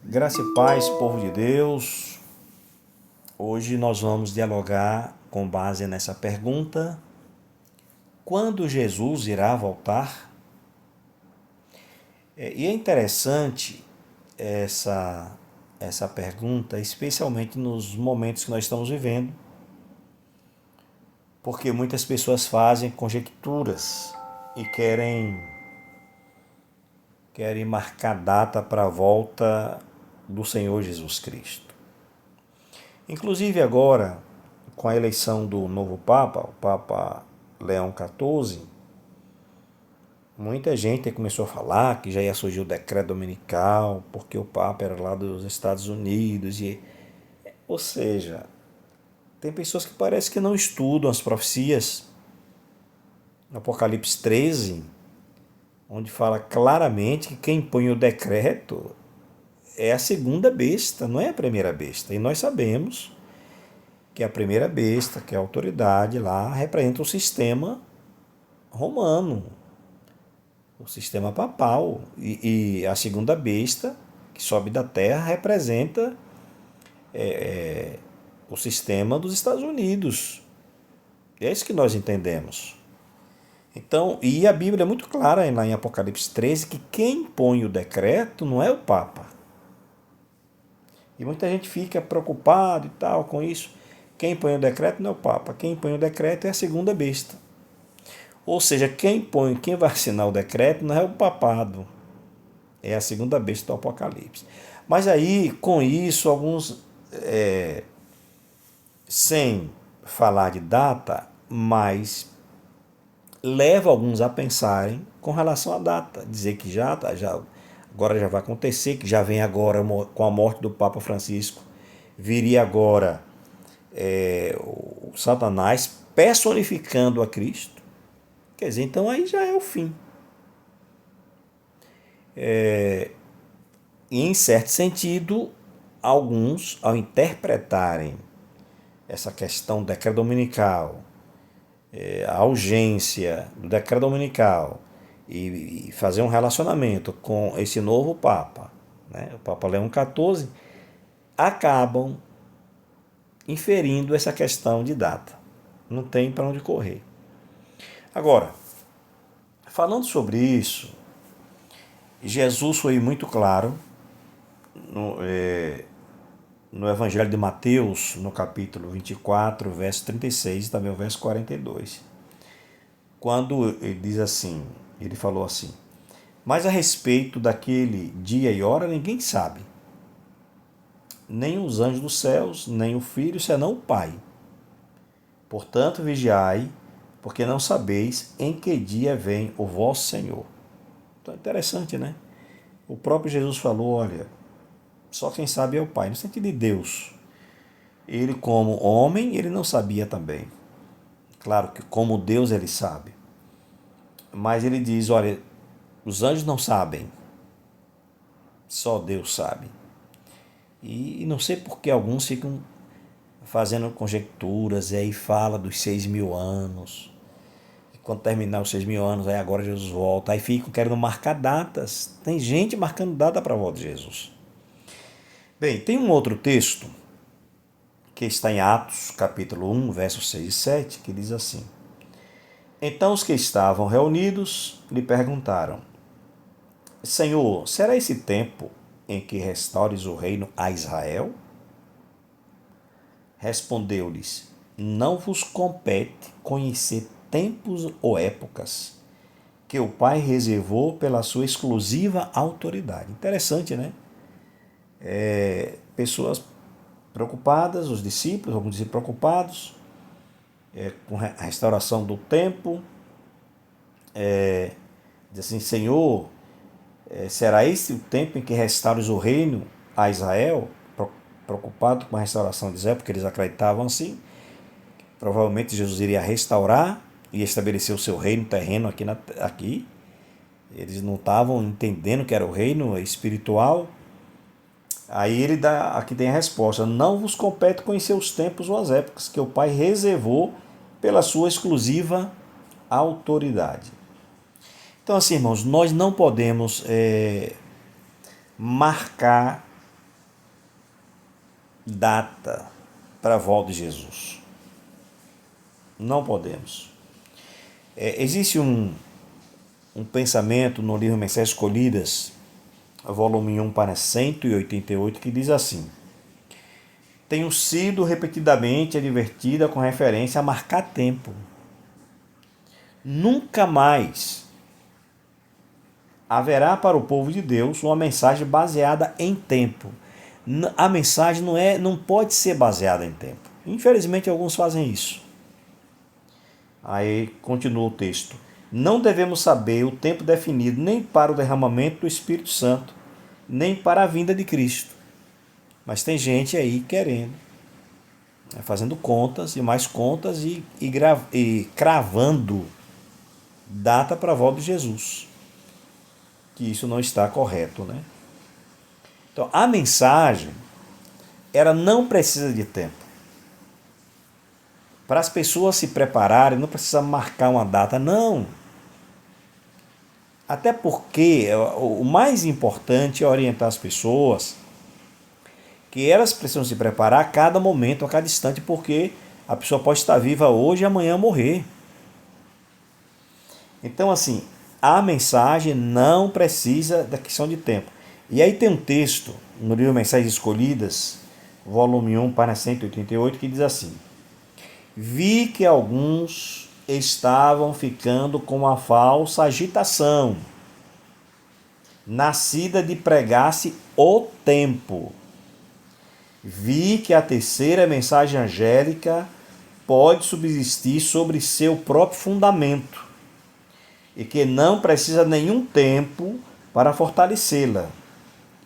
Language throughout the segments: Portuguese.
Graça e paz, povo de Deus. Hoje nós vamos dialogar com base nessa pergunta: quando Jesus irá voltar? E é interessante essa pergunta, especialmente nos momentos que nós estamos vivendo, porque muitas pessoas fazem conjecturas e querem marcar data para a volta do Senhor Jesus Cristo. Inclusive agora, com a eleição do novo Papa, o Papa Leão XIV, muita gente começou a falar que já ia surgir o decreto dominical, porque o Papa era lá dos Estados Unidos. Ou seja, tem pessoas que parece que não estudam as profecias. Apocalipse 13, onde fala claramente que quem põe o decreto é a segunda besta, não é a primeira besta. E nós sabemos que a primeira besta, que é a autoridade lá, representa o sistema romano, o sistema papal. E a segunda besta, que sobe da terra, representa o sistema dos Estados Unidos. É isso que nós entendemos. Então, e a Bíblia é muito clara lá em Apocalipse 13 que quem põe o decreto não é o Papa. E muita gente fica preocupado e tal com isso. Quem põe o decreto não é o Papa. Quem põe o decreto é a segunda besta. Ou seja, quem vai assinar o decreto não é o papado, é a segunda besta do Apocalipse. Mas aí, com isso, alguns, sem falar de data, mas leva alguns a pensarem com relação à data, dizer que agora já vai acontecer, que já vem agora com a morte do Papa Francisco, viria agora o Satanás personificando a Cristo. Quer dizer, então aí já é o fim. E em certo sentido, alguns, ao interpretarem essa questão do decreto dominical, a urgência do decreto dominical, e fazer um relacionamento com esse novo Papa, né, o Papa Leão XIV, acabam inferindo essa questão de data. Não tem para onde correr. Agora, falando sobre isso, Jesus foi muito claro no Evangelho de Mateus, no capítulo 24, verso 36 e também o verso 42. Quando ele diz assim, ele falou assim: mas a respeito daquele dia e hora ninguém sabe, nem os anjos dos céus, nem o Filho, senão o Pai. Portanto, vigiai, porque não sabeis em que dia vem o vosso Senhor. Então é interessante, né? O próprio Jesus falou, olha, só quem sabe é o Pai, no sentido de Deus. Ele, como homem, ele não sabia também. Claro que como Deus ele sabe. Mas ele diz, olha, os anjos não sabem, só Deus sabe. E não sei por que alguns ficam fazendo conjecturas, e aí fala dos 6.000 anos. E quando terminar os 6.000 anos, aí agora Jesus volta. Aí ficam querendo marcar datas. Tem gente marcando data para a volta de Jesus. Bem, tem um outro texto que está em Atos, capítulo 1, versos 6 e 7, que diz assim: então os que estavam reunidos lhe perguntaram: Senhor, será esse tempo em que restaures o reino a Israel? Respondeu-lhes: não vos compete conhecer tempos ou épocas que o Pai reservou pela sua exclusiva autoridade. Interessante, né? Pessoas preocupadas, os discípulos, alguns discípulos preocupados com a restauração do templo. Diz assim: Senhor, será esse o tempo em que restaures o reino a Israel? Preocupado com a restauração de Israel, porque eles acreditavam assim. Provavelmente Jesus iria restaurar e estabelecer o seu reino terreno aqui. Eles não estavam entendendo que era o reino espiritual. Aí aqui tem a resposta: não vos compete conhecer os tempos ou as épocas que o Pai reservou pela sua exclusiva autoridade. Então, assim, irmãos, nós não podemos marcar data para a volta de Jesus. Não podemos. Existe um pensamento no livro Mensagens Escolhidas, volume 1, página 188, que diz assim: tenho sido repetidamente advertida com referência a marcar tempo. Nunca mais haverá para o povo de Deus uma mensagem baseada em tempo. A mensagem não pode ser baseada em tempo. Infelizmente, alguns fazem isso. Aí continua o texto. Não devemos saber o tempo definido nem para o derramamento do Espírito Santo, nem para a vinda de Cristo. Mas tem gente aí querendo, fazendo contas e mais contas e cravando data para a volta de Jesus. Que isso não está correto, né? Então, a mensagem, ela não precisa de tempo. Para as pessoas se prepararem, não precisa marcar uma data, não. Até porque o mais importante é orientar as pessoas que elas precisam se preparar a cada momento, a cada instante, porque a pessoa pode estar viva hoje e amanhã morrer. Então, assim, a mensagem não precisa da questão de tempo. E aí tem um texto no livro Mensagens Escolhidas, volume 1, página 188, que diz assim: vi que alguns estavam ficando com uma falsa agitação, nascida de pregar-se o tempo. Vi que a terceira mensagem angélica pode subsistir sobre seu próprio fundamento e que não precisa nenhum tempo para fortalecê-la,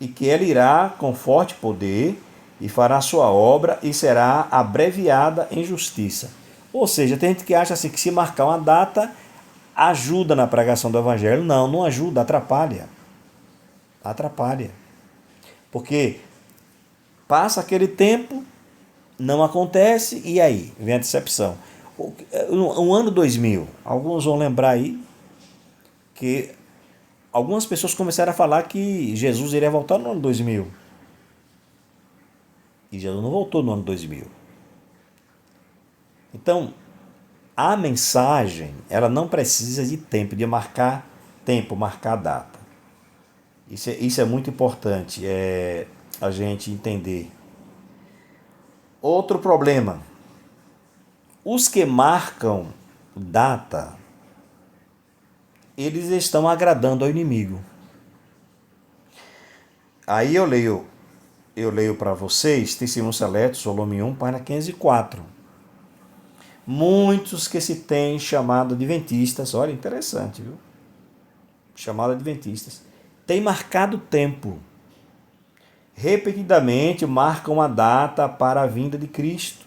e que ela irá com forte poder e fará sua obra e será abreviada em justiça. Ou seja, tem gente que acha assim que se marcar uma data ajuda na pregação do evangelho. Não, não ajuda, atrapalha. Atrapalha. Porque passa aquele tempo, não acontece, e aí? Vem a decepção. O ano 2000, alguns vão lembrar aí que algumas pessoas começaram a falar que Jesus iria voltar no ano 2000. E Jesus não voltou no ano 2000. Então, a mensagem, ela não precisa de tempo, de marcar tempo, marcar data. Isso é muito importante, a gente entender. Outro problema: os que marcam data, eles estão agradando ao inimigo. Aí eu leio para vocês, Testemunhos Seletos, volume 1, página 504. Muitos que se têm chamado adventistas, olha, interessante, viu? Chamado adventistas, têm marcado tempo. Repetidamente marcam a data para a vinda de Cristo.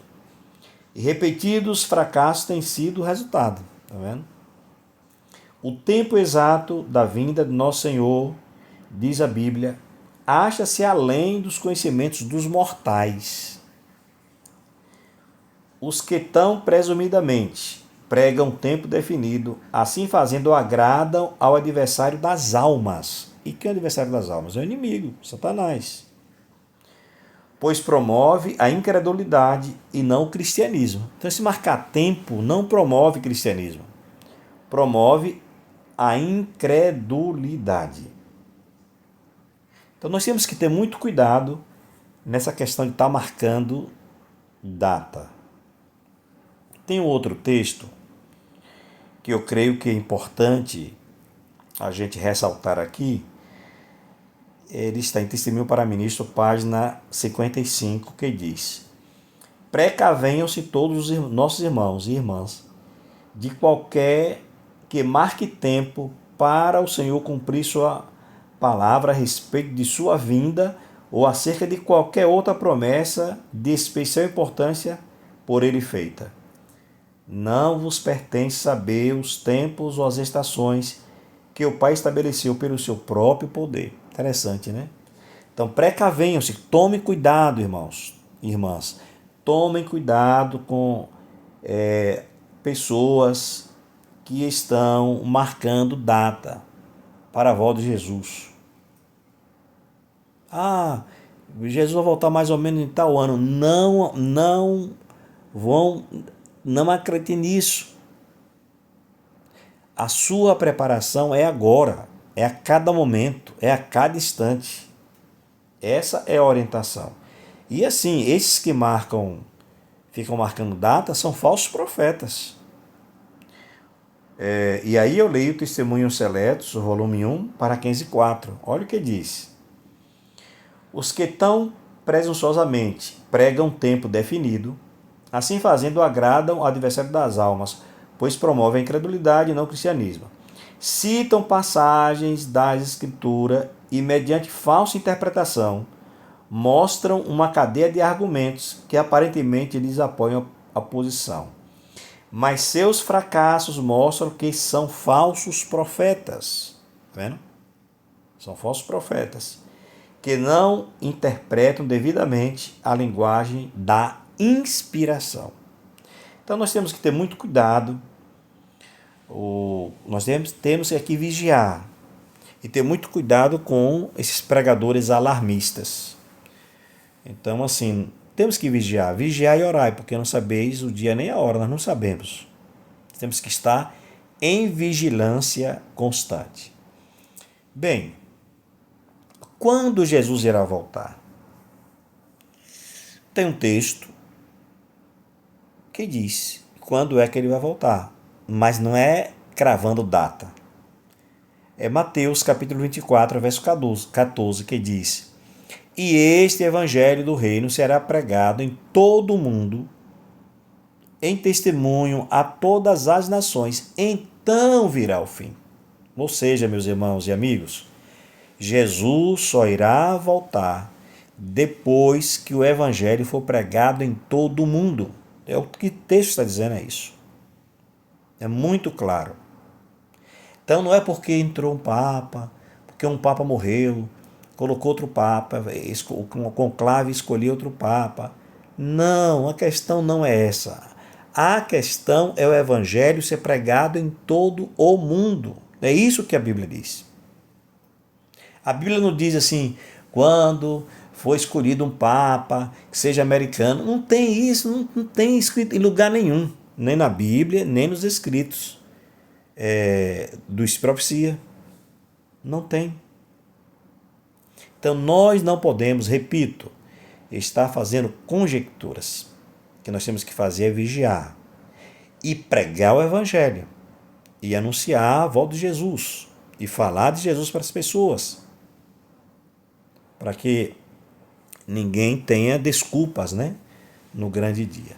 E repetidos fracassos têm sido o resultado. Tá vendo? O tempo exato da vinda de Nosso Senhor, diz a Bíblia, acha-se além dos conhecimentos dos mortais. Os que tão presumidamente pregam tempo definido, assim fazendo agradam ao adversário das almas. E quem é o adversário das almas? É o inimigo, Satanás. Pois promove a incredulidade e não o cristianismo. Então, se marcar tempo não promove cristianismo, promove a incredulidade. Então, nós temos que ter muito cuidado nessa questão de estar marcando data. Tem um outro texto que eu creio que é importante a gente ressaltar aqui. Ele está em Testemunho para Ministro, página 55, que diz: precavenham-se todos os nossos irmãos e irmãs de qualquer que marque tempo para o Senhor cumprir sua palavra a respeito de sua vinda ou acerca de qualquer outra promessa de especial importância por ele feita. Não vos pertence saber os tempos ou as estações que o Pai estabeleceu pelo seu próprio poder. Interessante, né? Então, precavenham-se, tomem cuidado, irmãos e irmãs. Tomem cuidado com pessoas que estão marcando data para a volta de Jesus. Jesus vai voltar mais ou menos em tal ano. Não acredite nisso. A sua preparação é agora, é a cada momento, é a cada instante. Essa é a orientação. E assim, esses que ficam marcando data, são falsos profetas. E aí eu leio Testemunhos Seletos, volume 1, Paraquense 4. Olha o que diz. Os que tão presunçosamente pregam tempo definido, assim fazendo agradam ao adversário das almas, pois promovem a incredulidade e não o cristianismo. Citam passagens das Escrituras e, mediante falsa interpretação, mostram uma cadeia de argumentos que aparentemente lhes apoiam a posição. Mas seus fracassos mostram que são falsos profetas. Tá vendo? São falsos profetas que não interpretam devidamente a linguagem da inspiração. Então nós temos que ter muito cuidado, nós temos que aqui vigiar e ter muito cuidado com esses pregadores alarmistas. Então assim, temos que vigiar e orar, porque não sabeis o dia nem a hora, nós não sabemos. Temos que estar em vigilância constante. Bem, quando Jesus irá voltar? Tem um texto que diz quando é que ele vai voltar, mas não é cravando data. É Mateus capítulo 24, verso 14, que diz: E este evangelho do reino será pregado em todo o mundo, em testemunho a todas as nações, então virá o fim. Ou seja, meus irmãos e amigos, Jesus só irá voltar depois que o evangelho for pregado em todo o mundo. É o que o texto está dizendo, é isso. É muito claro. Então não é porque entrou um papa, porque um papa morreu, colocou outro papa, o conclave escolheu outro papa. Não, a questão não é essa. A questão é o evangelho ser pregado em todo o mundo. É isso que a Bíblia diz. A Bíblia não diz assim, quando for escolhido um papa, que seja americano. Não tem isso, não tem escrito em lugar nenhum. Nem na Bíblia, nem nos escritos dos profecia. Não tem. Então nós não podemos, repito, estar fazendo conjecturas. O que nós temos que fazer é vigiar e pregar o evangelho e anunciar a volta de Jesus e falar de Jesus para as pessoas, para que ninguém tenha desculpas, no grande dia.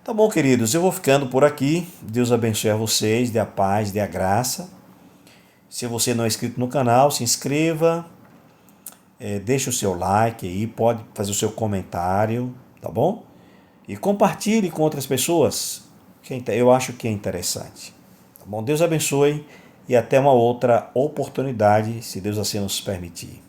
Tá bom, queridos, eu vou ficando por aqui. Deus abençoe a vocês, dê a paz, dê a graça. Se você não é inscrito no canal, se inscreva, deixe o seu like aí, pode fazer o seu comentário, tá bom? E compartilhe com outras pessoas, que eu acho que é interessante. Tá bom? Deus abençoe e até uma outra oportunidade, se Deus assim nos permitir.